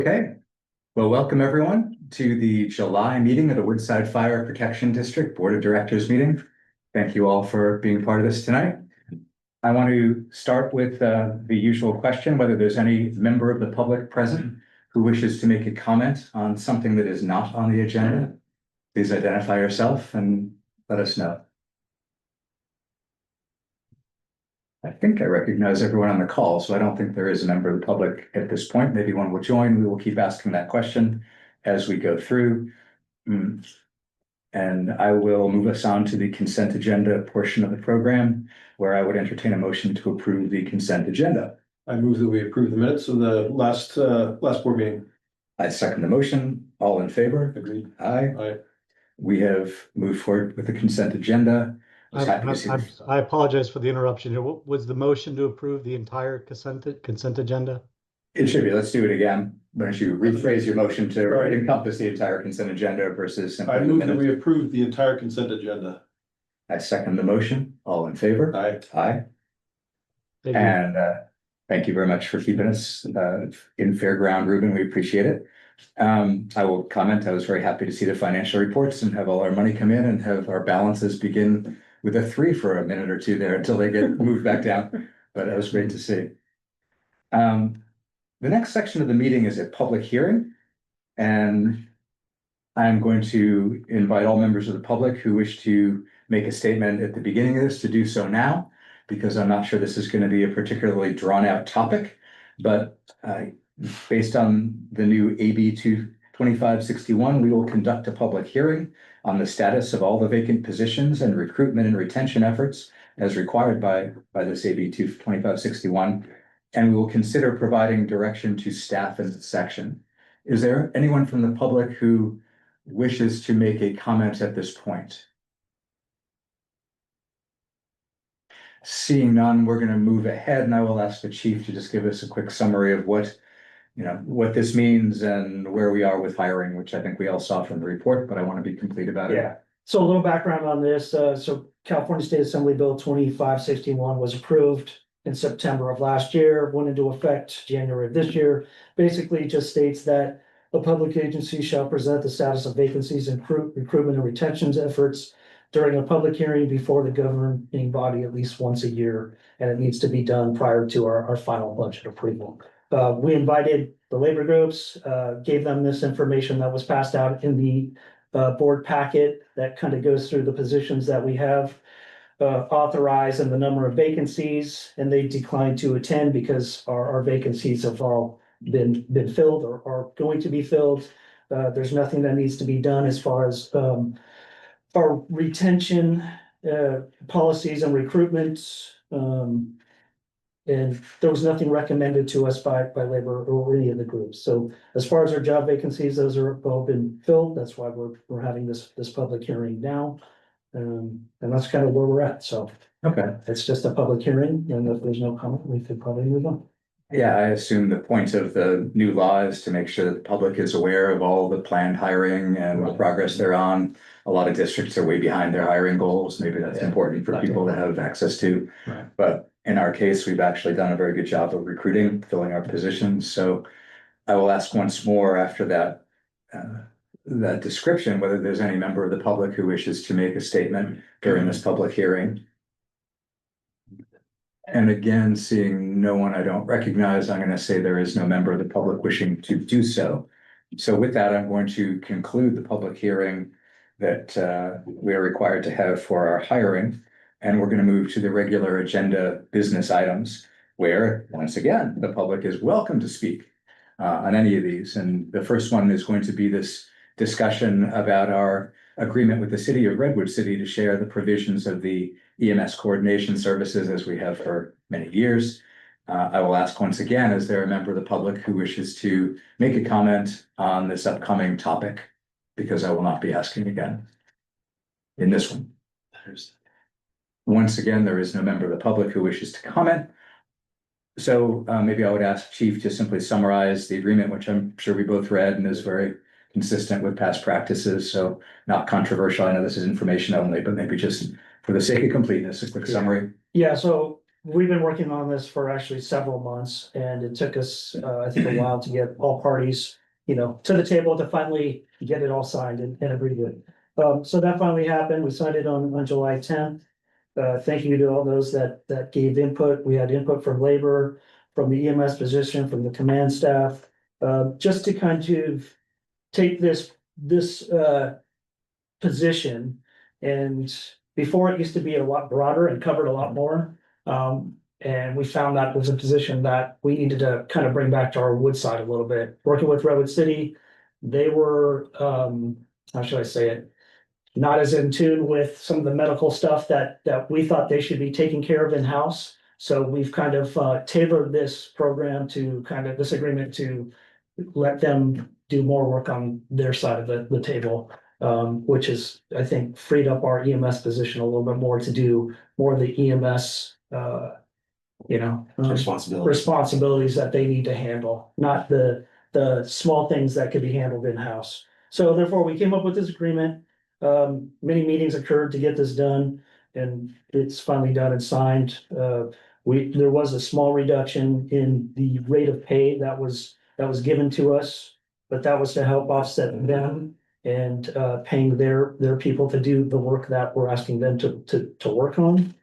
Okay, well, welcome everyone to the July meeting of the Woodside Fire Protection District Board of Directors meeting. Thank you all for being part of this tonight. I want to start with the usual question, whether there's any member of the public present who wishes to make a comment on something that is not on the agenda. Please identify yourself and let us know. I think I recognize everyone on the call, so I don't think there is a member of the public at this point. Maybe one will join. We will keep asking that question as we go through. And I will move us on to the consent agenda portion of the program, where I would entertain a motion to approve the consent agenda. I move that we approve the minutes of the last board meeting. I second the motion. All in favor? Agreed. Aye. Aye. We have moved forward with the consent agenda. I apologize for the interruption here. What was the motion to approve the entire consent agenda? It should be. Let's do it again. Why don't you rephrase your motion to encompass the entire consent agenda versus simply I the move that minutes? we approve the entire consent agenda. I second the motion. All in favor? Aye. Aye. Thank you. And thank you very much for keeping us in fair ground, Ruben. We appreciate it. I will comment. I was very happy to see the financial reports and have all our money come in and have our balances begin with a 3 for a minute or two there until they get moved back down. But that was great to see. The next section of the meeting is a public hearing, and I'm going to invite all members of the public who wish to make a statement at the beginning of this to do so now, because I'm not sure this is going to be a particularly drawn out topic, but based on the new AB 2561, we will conduct a public hearing on the status of all the vacant positions and recruitment and retention efforts as required by this AB 2561. And we will consider providing direction to staff in this section. Is there anyone from the public who wishes to make a comment at this point? Seeing none, we're going to move ahead, and I will ask the chief to just give us a quick summary of what this means and where we are with hiring, which I think we all saw from the report, but I want to be complete about it. Yeah, so a little background on this. So California State Assembly Bill 2561 was approved in September of last year, went into effect January of this year. Basically just states that a public agency shall present the status of vacancies and recruitment and retention efforts during a public hearing before the governing body at least once a year, and it needs to be done prior to our final budget approval. We invited the labor groups, gave them this information that was passed out in the board packet that kind of goes through the positions that we have authorized and the number of vacancies, and they declined to attend because our vacancies have all been filled or are going to be filled. There's nothing that needs to be done as far as our retention policies and recruitment. And there was nothing recommended to us by labor or any of the groups. So as far as our job vacancies, those are all been filled. That's why we're having this public hearing now. And that's kind of where we're at. So Okay. it's just a public hearing, and if there's no comment, we could probably move on. Yeah, I assume the point of the new law is to make sure that the public is aware of all the planned hiring and the progress they're on. A lot of districts are way behind their hiring goals. Maybe that's important for people to have access to. Right. But in our case, we've actually done a very good job of recruiting, filling our positions. So I will ask once more after that description, whether there's any member of the public who wishes to make a statement during this public hearing. And again, seeing no one I don't recognize, I'm going to say there is no member of the public wishing to do so. So with that, I'm going to conclude the public hearing that we are required to have for our hiring. And we're going to move to the regular agenda business items, where, once again, the public is welcome to speak on any of these. And the first one is going to be this discussion about our agreement with the city of Redwood City to share the provisions of the EMS coordination services as we have for many years. I will ask once again, is there a member of the public who wishes to make a comment on this upcoming topic? Because I will not be asking again in this one. Once again, there is no member of the public who wishes to comment. So maybe I would ask Chief to simply summarize the agreement, which I'm sure we both read and is very consistent with past practices. So not controversial. I know this is information only, but maybe just for the sake of completeness, a quick summary. Yeah, so we've been working on this for actually several months, and it took us, I think, a while to get all parties, to the table to finally get it all signed and agreed with. So that finally happened. We signed it on July 10th. Thank you to all those that gave input. We had input from labor, from the EMS position, from the command staff, just to kind of take this position. And before, it used to be a lot broader and covered a lot more. And we found that was a position that we needed to kind of bring back to our Woodside a little bit. Working with Redwood City, they were, how should I say it? Not as in tune with some of the medical stuff that we thought they should be taking care of in-house. So we've kind of tailored this program to this agreement to let them do more work on their side of the table. Which is, I think, freed up our EMS position a little bit more to do more of the EMS, responsibilities that they need to handle, not the small things that could be handled in-house. So therefore, we came up with this agreement. Many meetings occurred to get this done, and it's finally done and signed. There was a small reduction in the rate of pay that was given to us, but that was to help offset them and paying their people to do the work that we're asking them to work on.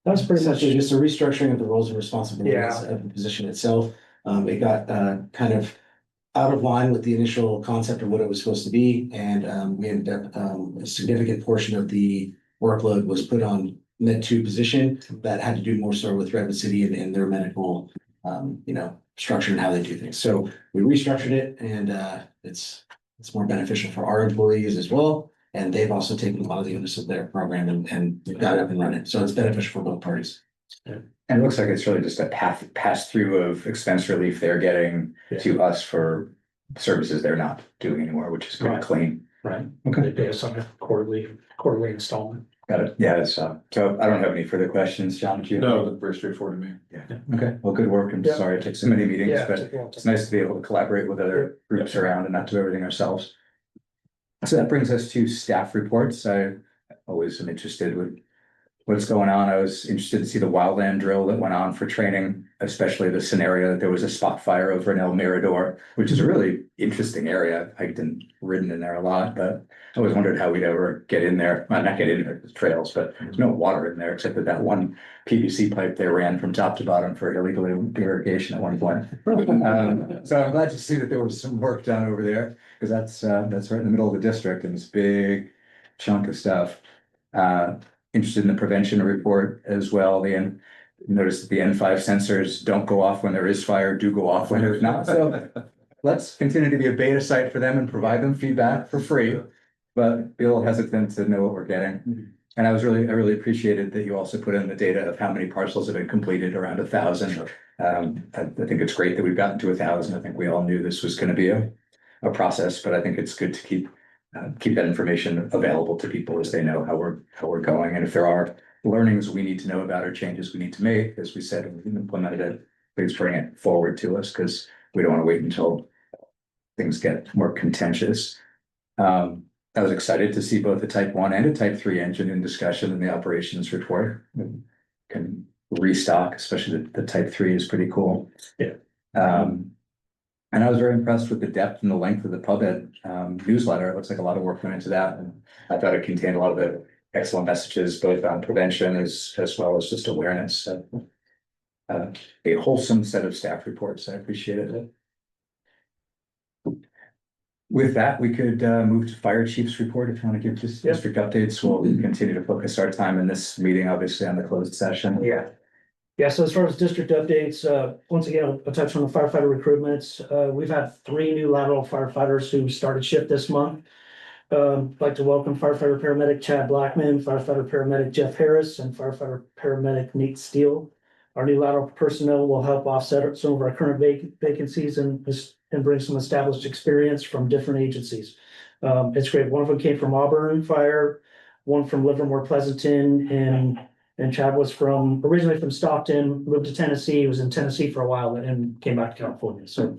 That's pretty much Essentially just a restructuring of the roles and responsibilities of the position itself. It got kind of out of line with the initial concept of what it was supposed to be, and we ended up a significant portion of the workload was put on Med 2 position that had to do more so with Redwood City and their medical structure and how they do things. So we restructured it, and it's more beneficial for our employees as well. And they've also taken a lot of the onus of their program and got it up and running. So it's beneficial for both parties. And it looks like it's really just a pass through of expense relief they're getting to us for services they're not doing anymore, which is pretty clean. Right. Okay. They pay us on a quarterly installment. Got it. Yeah, so I don't have any further questions. John, do you? No, look very straightforward to me. Yeah. Okay. Well, good work. I'm sorry it took so many meetings, but it's nice to be able to collaborate with other groups around and not do everything ourselves. So that brings us to staff reports. I always am interested with what's going on. I was interested to see the wildland drill that went on for training, especially the scenario that there was a spot fire over in El Mirador, which is a really interesting area. I've hiked and ridden in there a lot, but I always wondered how we'd ever get in there. Well, not get in there, the trails, but there's no water in there except that one PVC pipe they ran from top to bottom for illegal irrigation at one point. So I'm glad to see that there was some work done over there, because that's right in the middle of the district and this big chunk of stuff. Interested in the prevention report as well. Notice that the N5 sensors don't go off when there is fire, do go off when there's not. So let's continue to be a beta site for them and provide them feedback for free, but be a little hesitant to know what we're getting. And I really appreciated that you also put in the data of how many parcels have been completed, around 1,000. I think it's great that we've gotten to 1,000. I think we all knew this was going to be a process, but I think it's good to keep that information available to people as they know how we're going. And if there are learnings we need to know about or changes we need to make, as we said, we've implemented it, please bring it forward to us, because we don't want to wait until things get more contentious. I was excited to see both a type 1 and a type 3 engine in discussion in the operations report. We can restock, especially the type 3 is pretty cool. Yeah. And I was very impressed with the depth and the length of the PubEd newsletter. It looks like a lot of work went into that. And I thought it contained a lot of the excellent messages, both on prevention as well as just awareness. So, a wholesome set of staff reports. I appreciated it. With that, we could move to fire chief's report. If you want to give just district updates, we'll continue to focus our time in this meeting, obviously, on the closed session. Yeah, so as far as district updates, once again, I'll touch on the firefighter recruitments. We've had 3 new lateral firefighters who started shift this month. I'd like to welcome firefighter paramedic Chad Blackman, firefighter paramedic Jeff Harris, and firefighter paramedic Nate Steele. Our new lateral personnel will help offset some of our current vacancies and bring some established experience from different agencies. It's great. One of them came from Auburn Fire, one from Livermore Pleasanton, and Chad was originally from Stockton, moved to Tennessee. He was in Tennessee for a while and came back to California. So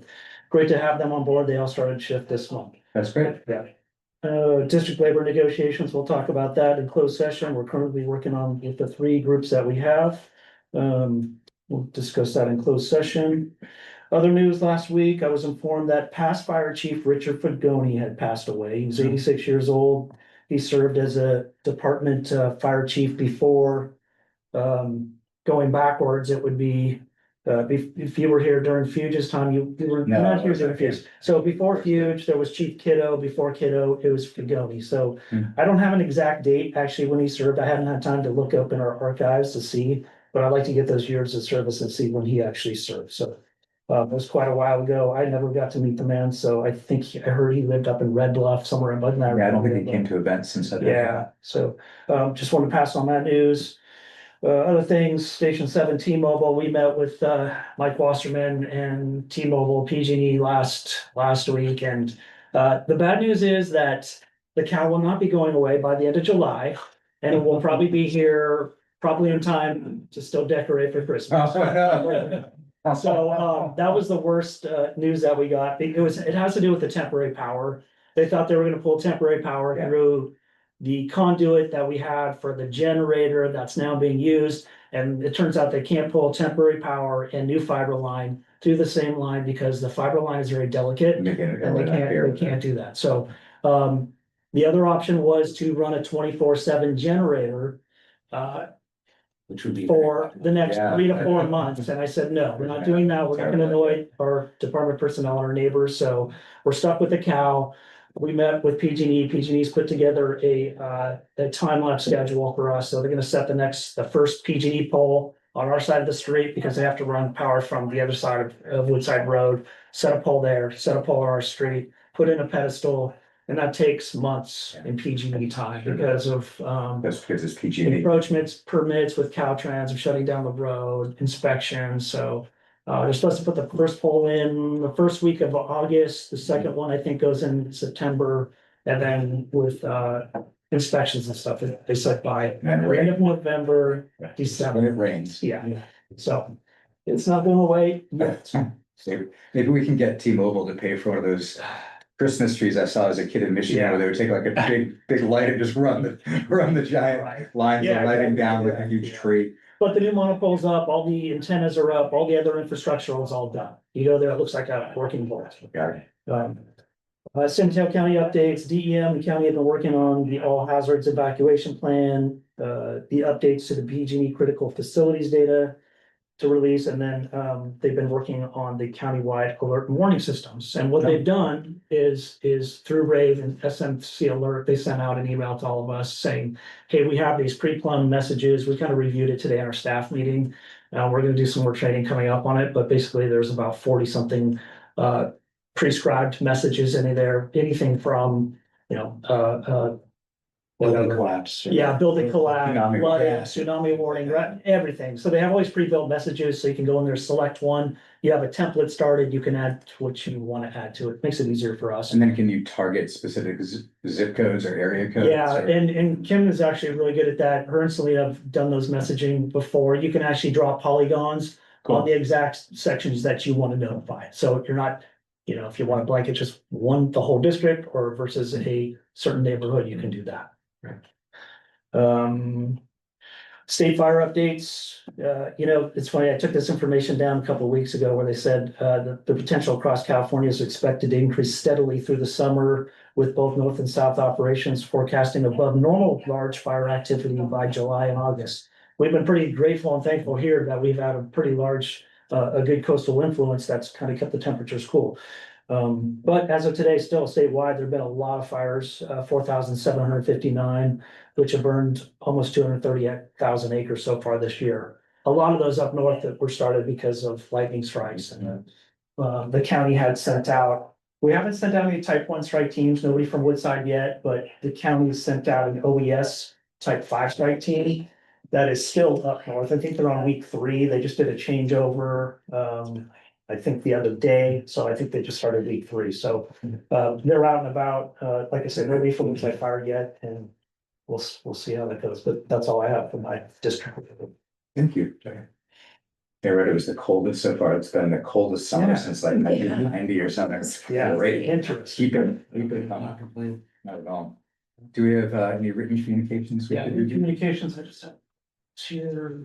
great to have them on board. They all started shift this month. That's great. Yeah. District labor negotiations, we'll talk about that in closed session. We're currently working on with the 3 groups that we have. We'll discuss that in closed session. Other news last week, I was informed that past fire chief Richard Fagoni had passed away. He was 86 years old. He served as a department fire chief before. Going backwards, it would be, if you were here during Fuge's time, you were No, not I here wasn't during Fuge. So before Fuge, there was Chief Kiddo, before Kiddo, it was Fagoni. So I don't have an exact date actually when he served. I haven't had time to look up in our archives to see, but I'd like to get those years of service and see when he actually served. So it was quite a while ago. I never got to meet the man, so I think I heard he lived up in Red Bluff, somewhere in Bud. Yeah, I don't think he came to events since I. Yeah, so just want to pass on that news. Other things, Station 7 T-Mobile, we met with Mike Wasserman and T-Mobile PG&E last week, and the bad news is that the cow will not be going away by the end of July, and it will probably be here probably in time to still decorate for Christmas. So that was the worst news that we got. It has to do with the temporary power. They thought they were gonna pull temporary power Yeah. through the conduit that we had for the generator that's now being used. And it turns out they can't pull temporary power and new fiber line through the same line because the fiber line is very delicate and they can't do that. So the other option was to run a 24/7 generator Which would be. for the next Yeah. 3 to 4 months. And I said, no, we're not doing that. We're not gonna annoy our department personnel and our neighbors. So we're stuck with the cow. We met with PG&E. PG&E's put together a time lapse schedule for us. So they're gonna set the first PG&E pole on our side of the street because they have to run power from the other side of Woodside Road. Set a pole there, set a pole on our street, put in a pedestal, and that takes months in PG&E time because of That's because it's PG&E. encroachments, permits with Caltrans of shutting down the road, inspections, so. They're supposed to put the first pole in the first week of August, the second one I think goes in September. And then with inspections and stuff, they said by And end of November, When December, it rains. yeah, so. It's not going away yet. So maybe we can get T-Mobile to pay for one of those Christmas trees I saw as a kid in Michigan, where they would take like a big light and just run the giant lines of Yeah, lighting down with a exactly. huge tree. But the new monopole's up, all the antennas are up, all the other infrastructure is all done. You go there, it looks like a working vault. Got it. San Mateo County updates, DEM, the county have been working on the all hazards evacuation plan, the updates to the PG&E critical facilities data to release, and then they've been working on the countywide alert and warning systems. And what they've done is through Rave and SMC Alert, they sent out an email to all of us saying, hey, we have these pre-plumbed messages. We kind of reviewed it today in our staff meeting. We're gonna do some more training coming up on it, but basically there's about 40 something prescribed messages in there, anything from, Building collapse. yeah, building collapse, Tsunami. flooding, Yeah. tsunami warning, right, everything. So they have all these pre-built messages, so you can go in there, select one. You have a template started, you can add what you want to add to it. Makes it easier for us. And then can you target specific zip codes or area codes? Yeah, or- and Kim is actually really good at that. Her and Selena have done those messaging before. You can actually draw polygons on the exact sections that you want to notify. So you're not, if you want to blanket just the whole district or versus a certain neighborhood, you can do that. State fire updates, it's funny, I took this information down a couple of weeks ago where they said, the potential across California is expected to increase steadily through the summer with both north and south operations forecasting above normal large fire activity by July and August. We've been pretty grateful and thankful here that we've had a pretty large, a good coastal influence that's kind of kept the temperatures cool. But as of today, still statewide, there've been a lot of fires, 4,759, which have burned almost 230,000 acres so far this year. A lot of those up north that were started because of lightning strikes and the county had sent out. We haven't sent out any type 1 strike teams, nobody from Woodside yet, but the county sent out an OES type 5 strike team that is still up north. I think they're on week 3. They just did a changeover. I think the other day, so I think they just started week 3, so they're out and about, like I said, nobody from Woodside fired yet, and we'll see how that goes, but that's all I have for my district. Thank you. I read it was the coldest so far. It's been the coldest summer since like 1990 or something. Yeah, Great. interesting. Keep it coming. Not at all. Do we have any written communications? we Yeah, could do? communications, I just have here.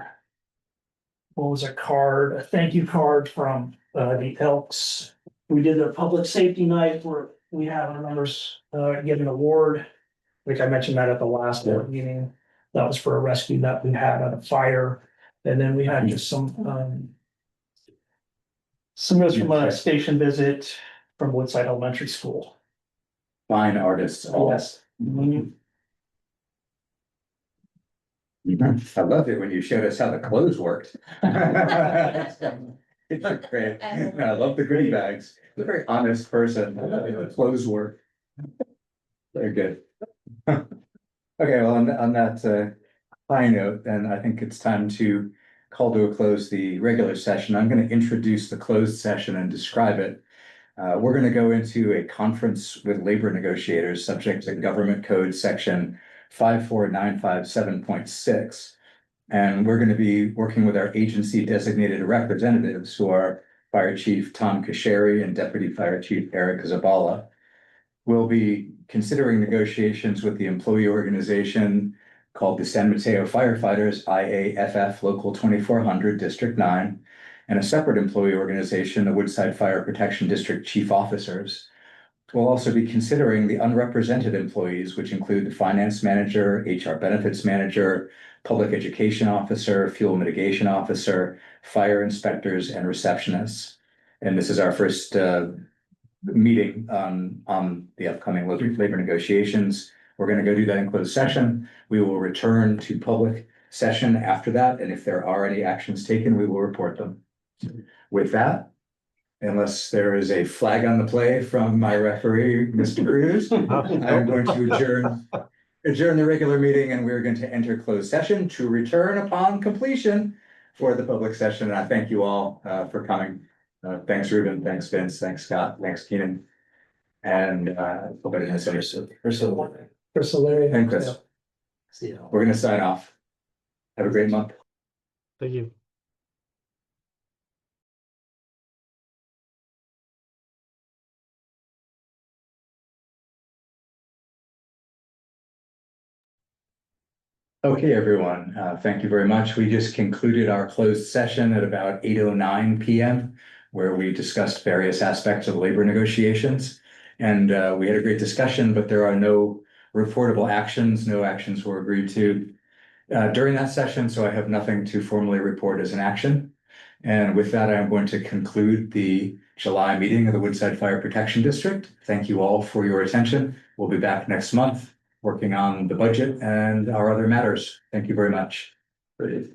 what was a card, a thank you card from the Elks. We did a public safety night where we had our members get an award. Like I mentioned that at the last board meeting. That was for a rescue that we had at a fire. And then we had just some notes from a station visit from Woodside Elementary School. Fine artists. all. Yes. Mhm. I loved it when you showed us how the clothes worked. It's great. I love the goodie bags. You're a very honest person. The clothes work. Very good. Okay, well, on that high note, then I think it's time to call to a close the regular session. I'm going to introduce the closed session and describe it. We're going to go into a conference with labor negotiators subject to Government Code Section 54957.6. And we're going to be working with our agency designated representatives who are Fire Chief Tom Kasheri and Deputy Fire Chief Eric Zabala. We'll be considering negotiations with the employee organization called the San Mateo Firefighters, IAFF Local 2400 District 9, and a separate employee organization, the Woodside Fire Protection District Chief Officers. We'll also be considering the unrepresented employees, which include the finance manager, HR benefits manager, public education officer, fuel mitigation officer, fire inspectors, and receptionists. And this is our first meeting on the upcoming labor negotiations. We're going to go do that in closed session. We will return to public session after that, and if there are any actions taken, we will report them. With that, unless there is a flag on the play from my referee, Mr. Cruz, I'm going to adjourn the regular meeting, and we're going to enter closed session to return upon completion for the public session. And I thank you all for coming. Thanks, Ruben. Thanks, Vince. Thanks, Scott. Thanks, Keenan. And hope I didn't miss any. Chris O'Leary. And Chris. We're going to sign off. Have a great month. Thank you. Okay, everyone, thank you very much. We just concluded our closed session at about 8:09 p.m., where we discussed various aspects of labor negotiations. And we had a great discussion, but there are no reportable actions. No actions were agreed to during that session, so I have nothing to formally report as an action. And with that, I'm going to conclude the July meeting of the Woodside Fire Protection District. Thank you all for your attention. We'll be back next month working on the budget and our other matters. Thank you very much. Great.